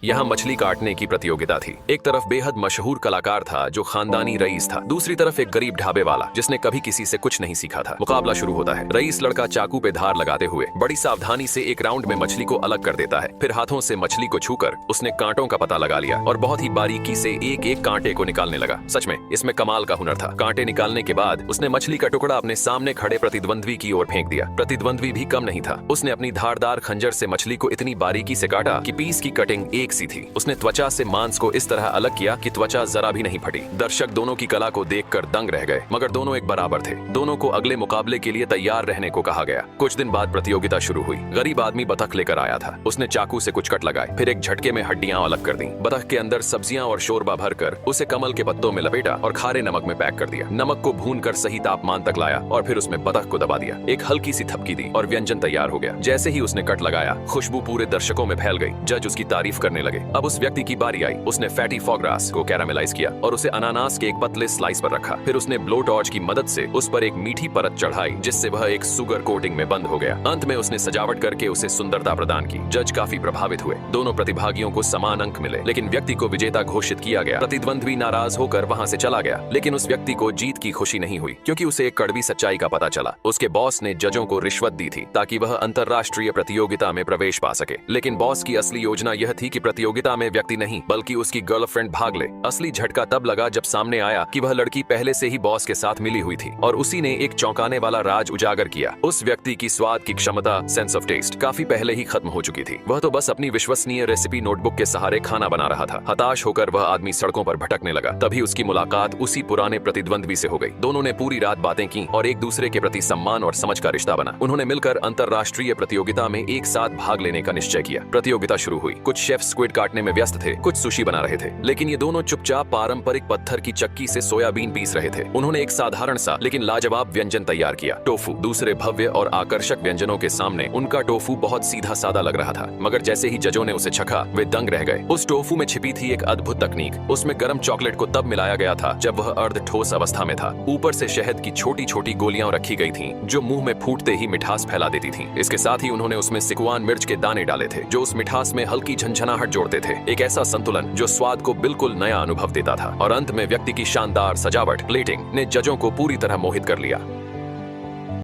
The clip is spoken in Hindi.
यहाँ मछली काटने की प्रतियोगिता थी। एक तरफ बेहद मशहूर कलाकार था जो खानदानी रईस था, दूसरी तरफ एक गरीब ढाबे वाला जिसने कभी किसी से कुछ नहीं सीखा था। मुकाबला शुरू होता है। रईस लड़का चाकू पे धार लगाते हुए बड़ी सावधानी से एक राउंड में मछली को अलग कर देता है। फिर हाथों से मछली को छूकर उसने कांटों का पता लगा लिया और बहुत ही बारीकी से एक एक कांटे को निकालने लगा। सच में इसमें कमाल का हुनर था। कांटे निकालने के बाद उसने मछली का टुकड़ा अपने सामने खड़े प्रतिद्वंद्वी की ओर फेंक दिया। प्रतिद्वंद्वी भी कम नहीं था। उसने अपनी धारदार खंजर से मछली को इतनी बारीकी से काटा कि पीस की कटिंग एक सी थी। उसने त्वचा से मांस को इस तरह अलग किया कि त्वचा जरा भी नहीं फटी। दर्शक दोनों की कला को देखकर दंग रह गए, मगर दोनों एक बराबर थे। दोनों को अगले मुकाबले के लिए तैयार रहने को कहा गया। कुछ दिन बाद प्रतियोगिता शुरू हुई। गरीब आदमी बतख लेकर आया था। उसने चाकू से कुछ कट लगाए, फिर एक झटके में हड्डियां अलग कर दी। बतख के अंदर सब्जियां और शोरबा भरकर उसे कमल के पत्तों में लपेटा और खारे नमक में पैक कर दिया। नमक को भूनकर सही तापमान तक लाया और फिर उसमें बतख को दबा दिया। एक हल्की सी थपकी दी और व्यंजन तैयार हो गया। जैसे ही उसने कट लगाया, खुशबू पूरे दर्शकों में फैल गई। जज उसकी तारीफ करने लगे। अब उस व्यक्ति की बारी आई। उसने फैटी फॉग्रास को कैरामेलाइज किया और उसे अनानास के एक पतले स्लाइस पर रखा। फिर उसने ब्लो टॉर्च की मदद से उस पर एक मीठी परत चढ़ाई, जिससे वह एक सुगर कोटिंग में बंद हो गया। अंत में उसने सजावट करके उसे सुंदरता प्रदान की। जज काफी प्रभावित हुए। दोनों प्रतिभागियों को समान अंक मिले, लेकिन व्यक्ति को विजेता घोषित किया गया। प्रतिद्वंद्वी नाराज होकर वहां से चला गया, लेकिन उस व्यक्ति को जीत की खुशी नहीं हुई, क्योंकि उसे एक कड़वी सच्चाई का पता चला। उसके बॉस ने जजों को रिश्वत दी थी ताकि वह अंतरराष्ट्रीय प्रतियोगिता में प्रवेश पा सके। लेकिन बॉस की असली योजना यह थी कि प्रतियोगिता में व्यक्ति नहीं बल्कि उसकी गर्लफ्रेंड भाग ले। असली झटका तब लगा जब सामने आया कि वह लड़की पहले से ही बॉस के साथ मिली हुई थी और उसी ने एक चौंकाने वाला राज उजागर किया। उस व्यक्ति की स्वाद की क्षमता, सेंस ऑफ टेस्ट, काफी पहले ही खत्म हो चुकी थी। वह तो बस अपनी विश्वसनीय रेसिपी नोटबुक के सहारे खाना बना रहा था। हताश होकर वह आदमी सड़कों पर भटकने लगा। तभी उसकी मुलाकात उसी पुराने प्रतिद्वंद्वी से हो गई। दोनों ने पूरी रात बातें की और एक दूसरे के प्रति सम्मान और समझ का रिश्ता बना। उन्होंने मिलकर अंतरराष्ट्रीय प्रतियोगिता में एक साथ भाग लेने का निश्चय किया। प्रतियोगिता शुरू हुई। कुछ शेफ स्क्विड काटने में व्यस्त थे, कुछ सुशी बना रहे थे, लेकिन ये दोनों चुपचाप पारंपरिक पत्थर की चक्की से सोयाबीन पीस रहे थे। उन्होंने एक साधारण सा लेकिन लाजवाब व्यंजन तैयार किया, टोफू। दूसरे भव्य और आकर्षक व्यंजनों के सामने उनका टोफू बहुत सीधा सादा लग रहा था, मगर जैसे ही जजों ने उसे चखा, वे दंग रह गए। उस टोफू में छिपी थी एक अद्भुत तकनीक। उसमें गर्म चॉकलेट को तब मिलाया गया था जब वह अर्ध ठोस अवस्था में था। ऊपर से शहद की छोटी छोटी गोलियां रखी गई थीं, जो मुंह में फूटते ही मिठास फैला देती थीं। इसके साथ ही उन्होंने उसमें सिकुआन मिर्च के दाने डाले थे, जो उस मिठास में हल्की झंझनाहट जोड़ते थे। एक ऐसा संतुलन जो स्वाद को बिल्कुल नया अनुभव देता था। और अंत में व्यक्ति की शानदार सजावट, प्लेटिंग ने जजों को पूरी तरह मोहित कर लिया।